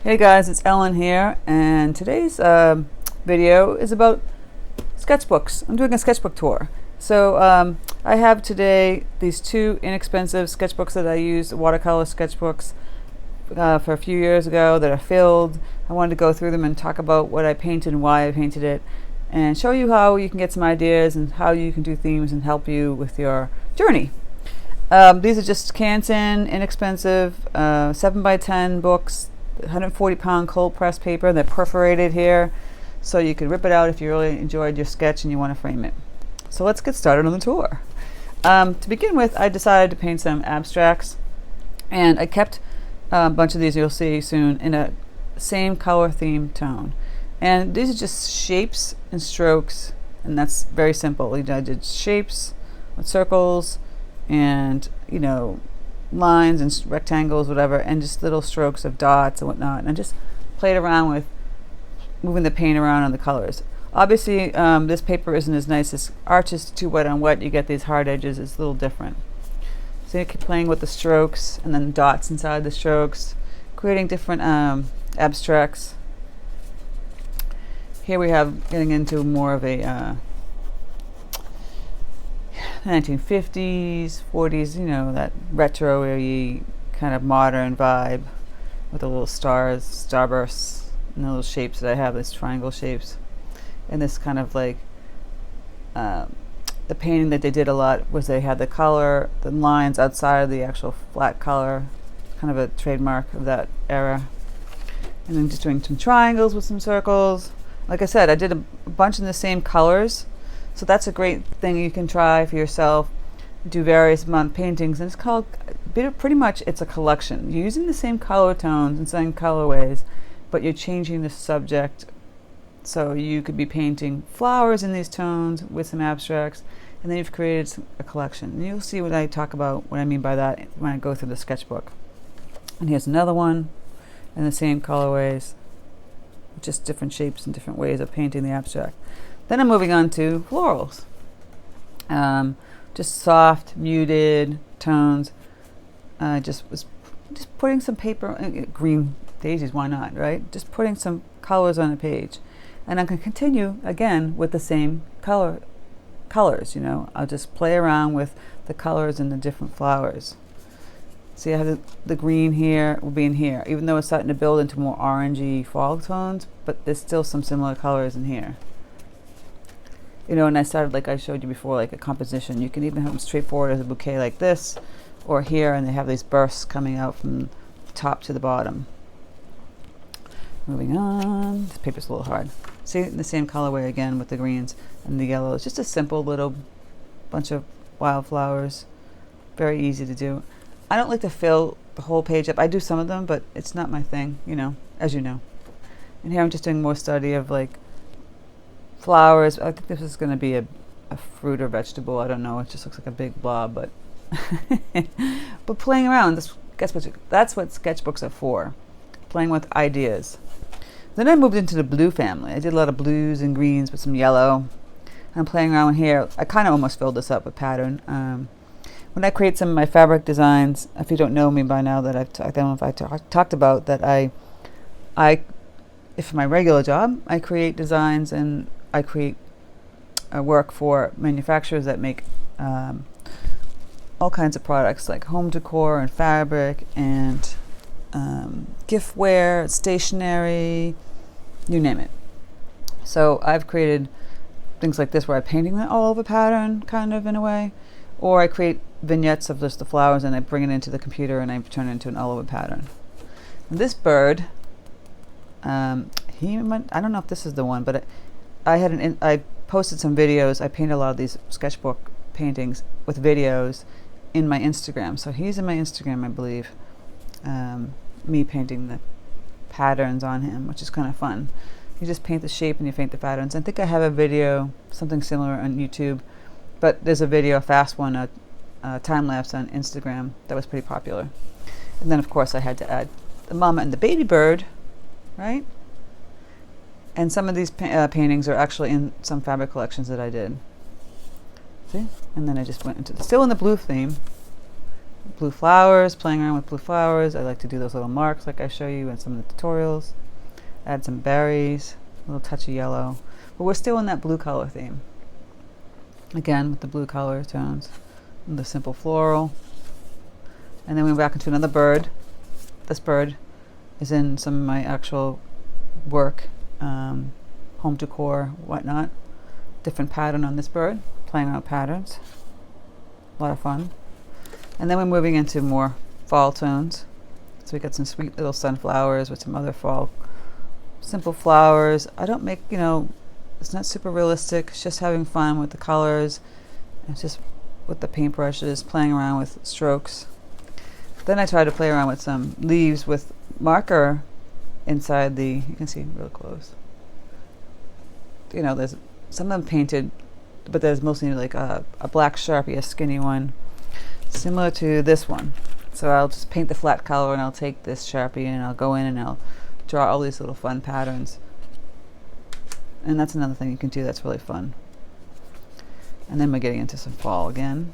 Hey guys, it's Ellen here, and today's video is about sketchbooks. I'm doing a sketchbook tour. So I have today these two inexpensive sketchbooks that I used, watercolor sketchbooks for a few years ago that are filled. I wanted to go through them and talk about what I painted and why I painted it, and show you how you can get some ideas and how you can do themes and help you with your journey. These are just Canson, inexpensive, 7x10 books, 140-pound cold press paper. They're perforated here, so you can rip it out if you really enjoyed your sketch and you want to frame it. So let's get started on the tour. To begin with, I decided to paint some abstracts, and I kept a bunch of these, you'll see soon, in a same color theme tone. And these are just shapes and strokes, and that's very simple. I did shapes with circles and, you know, lines and rectangles, whatever, and just little strokes of dots and whatnot, and I just played around with moving the paint around on the colors. Obviously this paper isn't as nice as Arches too wet on wet. You get these hard edges. It's a little different. So you keep playing with the strokes and then dots inside the strokes, creating different abstracts. Here we have getting into more of a 1950s, 40s, you know, that retro-y kind of modern vibe with the little stars, starbursts, and the little shapes that I have, these triangle shapes. And this kind of like, the painting that they did a lot was they had the color, the lines outside of the actual flat color, kind of a trademark of that era. And then just doing some triangles with some circles. Like I said, I did a bunch in the same colors. So that's a great thing you can try for yourself. Do various month paintings, and it's called, pretty much it's a collection. You're using the same color tones and same colorways, but you're changing the subject. So you could be painting flowers in these tones with some abstracts, and then you've created a collection. And you'll see what I talk about, what I mean by that when I go through the sketchbook. And here's another one in the same colorways, just different shapes and different ways of painting the abstract. Then I'm moving on to florals. Just soft, muted tones. Just putting some paper, green daisies, why not, right? Just putting some colors on a page. And I can continue again with the same colors, you know. I'll just play around with the colors and the different flowers. See, I have the green here will be in here, even though it's starting to build into more orangey fall tones, but there's still some similar colors in here. You know, and I started, like I showed you before, like a composition. You can even have them straightforward as a bouquet like this, or here, and they have these bursts coming out from the top to the bottom. Moving on. This paper's a little hard. See, the same colorway again with the greens and the yellows. Just a simple little bunch of wildflowers. Very easy to do. I don't like to fill the whole page up. I do some of them, but it's not my thing, you know, as you know. And here I'm just doing more study of like flowers. I think this is going to be a fruit or vegetable. I don't know. It just looks like a big blob, but but playing around. That's what sketchbooks are for. Playing with ideas. Then I moved into the blue family. I did a lot of blues and greens with some yellow. I'm playing around here. I kind of almost filled this up with pattern. When I create some of my fabric designs, if you don't know me by now, that I don't know if I talked about that, if my regular job, I create designs and I create work for manufacturers that make all kinds of products like home decor and fabric and giftware, stationery, you name it. So I've created things like this where I'm painting it all over pattern, kind of in a way, or I create vignettes of just the flowers and I bring it into the computer and I turn it into an all over pattern. And this bird, I don't know if this is the one, but I posted some videos. I painted a lot of these sketchbook paintings with videos in my Instagram. So he's in my Instagram, I believe. Me painting the patterns on him, which is kind of fun. You just paint the shape and you paint the patterns. I think I have a video, something similar on YouTube, but there's a video, a fast one, a time lapse on Instagram that was pretty popular. And then of course I had to add the mama and the baby bird, right? And some of these paintings are actually in some fabric collections that I did. See? And then I just went into still in the blue theme, blue flowers, playing around with blue flowers. I like to do those little marks like I show you in some of the tutorials. Add some berries, a little touch of yellow. But we're still in that blue color theme. Again, with the blue color tones. And the simple floral. And then we went back into another bird. This bird is in some of my actual work, home decor, whatnot. Different pattern on this bird, playing around with patterns. A lot of fun. And then we're moving into more fall tones. So we got some sweet little sunflowers with some other fall simple flowers. I don't make, it's not super realistic. It's just having fun with the colors. It's just with the paintbrushes, playing around with strokes. Then I try to play around with some leaves with marker inside the, you can see real close. There's some of them painted, but there's mostly like a black Sharpie, a skinny one, similar to this one. So I'll just paint the flat color and I'll take this Sharpie and I'll go in and I'll draw all these little fun patterns. And that's another thing you can do that's really fun. And then we're getting into some fall again.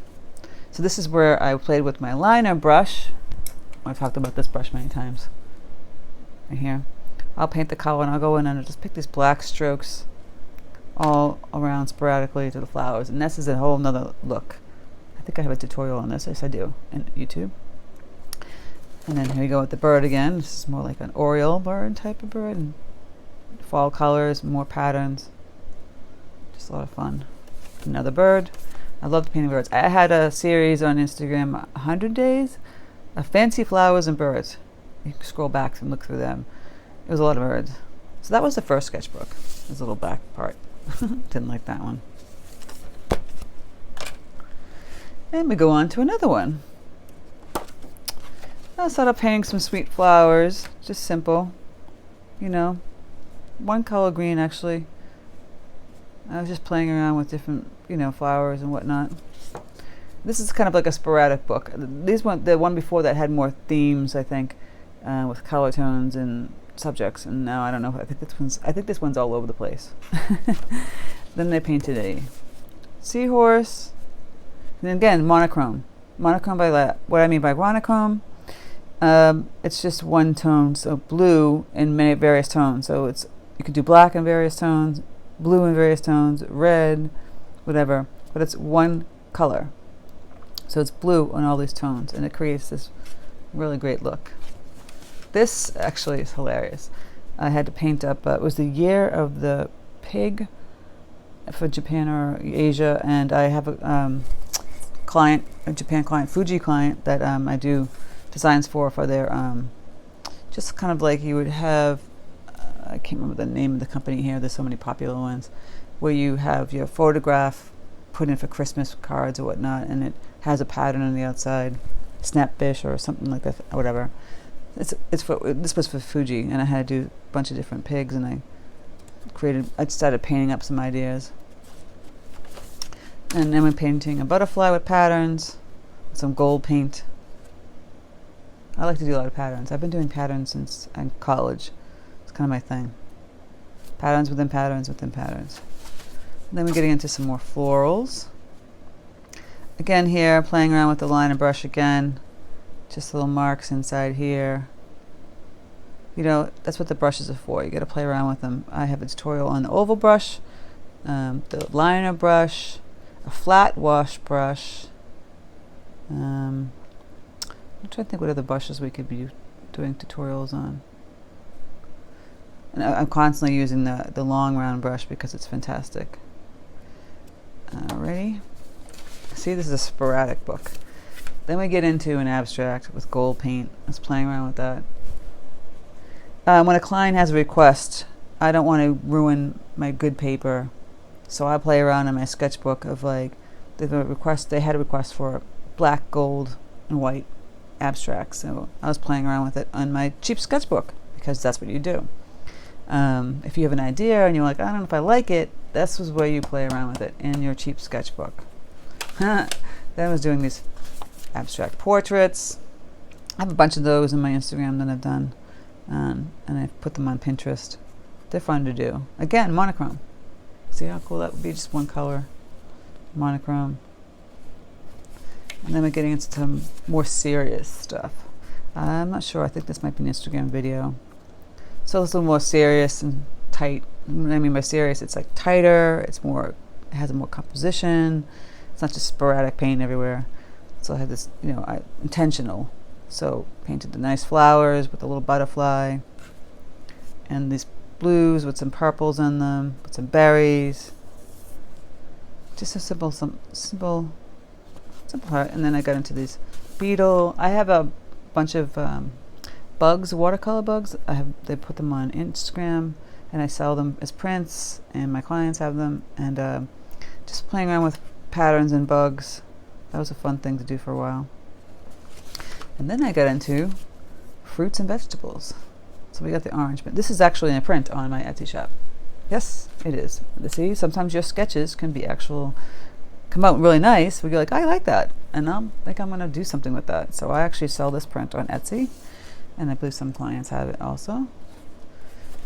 So this is where I played with my liner brush. I've talked about this brush many times. Right here. I'll paint the color and I'll go in and I'll just pick these black strokes all around sporadically to the flowers. And this is a whole nother look. I think I have a tutorial on this. Yes, I do, in YouTube. And then here we go with the bird again. This is more like an Oriole bird type of bird. And fall colors, more patterns. Just a lot of fun. Another bird. I love painting birds. I had a series on Instagram, 100 days of fancy flowers and birds. You can scroll back and look through them. It was a lot of birds. So that was the first sketchbook. This little back part. Didn't like that one. And we go on to another one. I started painting some sweet flowers. Just simple. One color green actually. I was just playing around with different, flowers and whatnot. This is kind of like a sporadic book. The one before that had more themes, I think, with color tones and subjects. And now I don't know. I think this one's all over the place. Then they painted a seahorse. And again, monochrome. Monochrome by what I mean by monochrome, it's just one tone. So blue in many various tones. So you could do black in various tones, blue in various tones, red, whatever, but it's one color. So it's blue on all these tones and it creates this really great look. This actually is hilarious. I had to paint up, it was the year of the pig for Japan or Asia, and I have a Japan client, Fuji client, that I do designs for their, just kind of like you would have, I can't remember the name of the company here, there's so many popular ones, where you have your photograph put in for Christmas cards or whatnot, and it has a pattern on the outside, snapfish or something like that, or whatever. This was for Fuji, and I had to do a bunch of different pigs, and I started painting up some ideas. And then we're painting a butterfly with patterns, some gold paint. I like to do a lot of patterns. I've been doing patterns since I'm in college. It's kind of my thing. Patterns within patterns within patterns. And then we're getting into some more florals. Again here, playing around with the liner brush again. Just little marks inside here. That's what the brushes are for. You got to play around with them. I have a tutorial on the oval brush, the liner brush, a flat wash brush. I'm trying to think what other brushes we could be doing tutorials on. And I'm constantly using the long round brush because it's fantastic. Alrighty. See, this is a sporadic book. Then we get into an abstract with gold paint. I was playing around with that. When a client has a request, I don't want to ruin my good paper, so I play around in my sketchbook of like they had a request for black, gold, and white abstracts. So I was playing around with it on my cheap sketchbook because that's what you do. If you have an idea and you're like, I don't know if I like it, this is where you play around with it in your cheap sketchbook. Then I was doing these abstract portraits. I have a bunch of those in my Instagram that I've done, and I've put them on Pinterest. They're fun to do. Again, monochrome. See how cool that would be? Just one color, monochrome. And then we're getting into some more serious stuff. I'm not sure. I think this might be an Instagram video. So it's a little more serious and tight. What I mean by serious, it's like tighter. It's more. It has a more composition. It's not just sporadic paint everywhere. So I had this, intentional. So painted the nice flowers with a little butterfly, and these blues with some purples in them, with some berries. Just a simple heart. And then I got into these beetle. I have a bunch of bugs, watercolor bugs. They put them on Instagram, and I sell them as prints, and my clients have them. And just playing around with patterns and bugs. That was a fun thing to do for a while. And then I got into fruits and vegetables. So we got the orange, but this is actually a print on my Etsy shop. Yes, it is. See, sometimes your sketches can be come out really nice. We go like, I like that, and I'm going to do something with that. So I actually sell this print on Etsy, and I believe some clients have it also.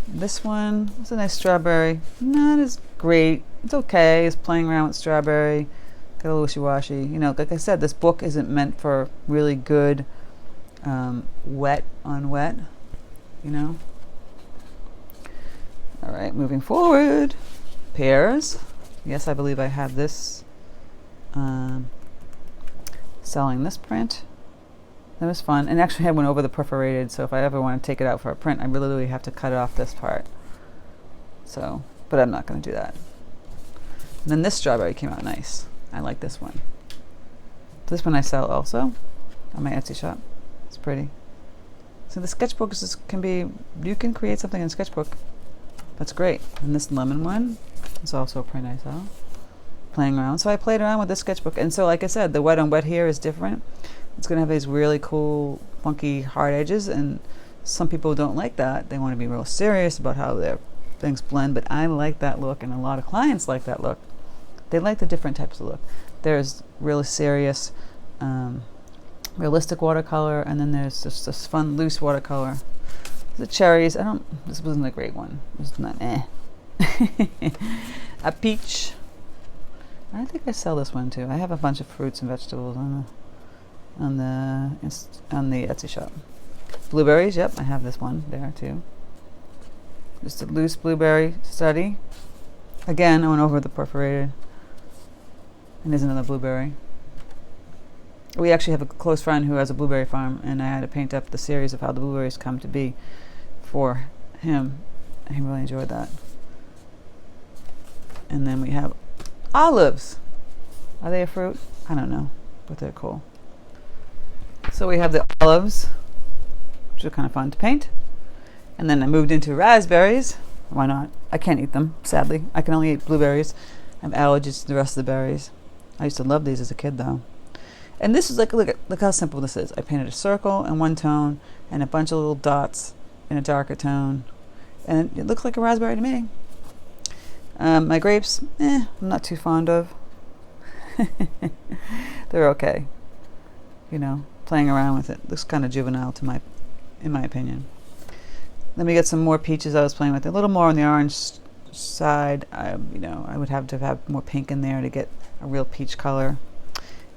This one is a nice strawberry. Not as great. It's okay. It's playing around with strawberry. Got a little wishy-washy. Like I said, this book isn't meant for really good wet on wet. All right, moving forward. Pears. Yes, I believe I have this. Selling this print. That was fun. And actually I had one over the perforated, so if I ever want to take it out for a print, I really have to cut off this part. So, but I'm not going to do that. And then this strawberry came out nice. I like this one. This one I sell also on my Etsy shop. It's pretty. So the sketchbook you can create something in sketchbook. That's great. And this lemon one is also a print I sell. Playing around. So I played around with this sketchbook. And so like I said, the wet on wet here is different. It's going to have these really cool, funky, hard edges. And some people don't like that. They want to be real serious about how their things blend. But I like that look, and a lot of clients like that look. They like the different types of look. There's really serious, realistic watercolor, and then there's just this fun, loose watercolor. The cherries, this wasn't a great one. It was not A peach. I think I sell this one too. I have a bunch of fruits and vegetables on the Etsy shop. Blueberries, yep, I have this one there too. Just a loose blueberry study. Again, I went over the perforated. And there's another blueberry. We actually have a close friend who has a blueberry farm, and I had to paint up the series of how the blueberries come to be for him. He really enjoyed that. And then we have olives. Are they a fruit? I don't know, but they're cool. So we have the olives, which are kind of fun to paint. And then I moved into raspberries. Why not? I can't eat them, sadly. I can only eat blueberries. I have allergies to the rest of the berries. I used to love these as a kid, though. And this is look how simple this is. I painted a circle in one tone and a bunch of little dots in a darker tone. And it looks like a raspberry to me. My grapes, I'm not too fond of. They're okay. Playing around with it. Looks kind of juvenile in my opinion. Then we get some more peaches I was playing with. A little more on the orange side. I would have to have more pink in there to get a real peach color.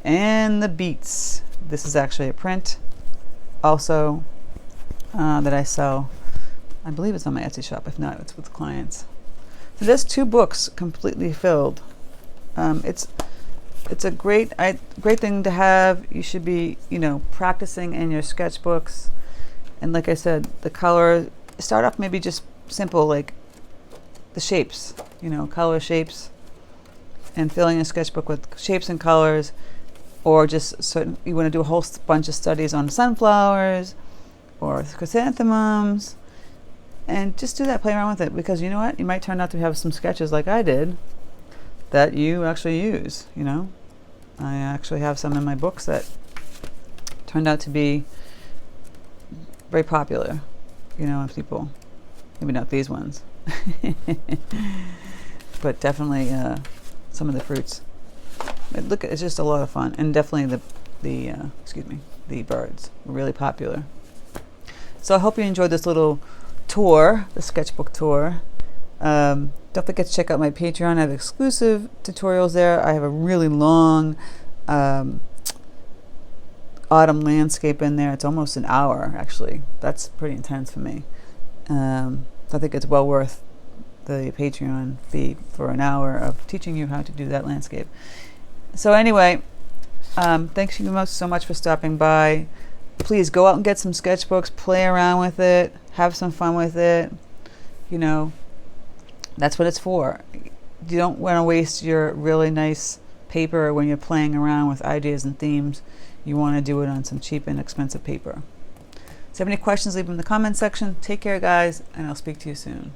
And the beets. This is actually a print also that I sell. I believe it's on my Etsy shop. If not, it's with clients. So there's 2 books completely filled. It's a great thing to have. You should be practicing in your sketchbooks. And like I said, the color, start off maybe just simple, like the shapes, color shapes, and filling a sketchbook with shapes and colors, or just certain, you want to do a whole bunch of studies on sunflowers or chrysanthemums, and just do that, play around with it, because you know what, you might turn out to have some sketches like I did that you actually use. I actually have some in my books that turned out to be very popular, with people. Maybe not these ones, but definitely some of the fruits. It's just a lot of fun, and definitely the birds were really popular. So I hope you enjoyed this little tour, the sketchbook tour. Don't forget to check out my Patreon. I have exclusive tutorials there. I have a really long autumn landscape in there. It's almost an hour, actually. That's pretty intense for me. I think it's well worth the Patreon fee for an hour of teaching you how to do that landscape. So anyway, thanks you so much for stopping by. Please go out and get some sketchbooks, play around with it, have some fun with it. You know, that's what it's for. You don't want to waste your really nice paper when you're playing around with ideas and themes. You want to do it on some cheap and expensive paper. If you have any questions, leave them in the comment section. Take care, guys, and I'll speak to you soon.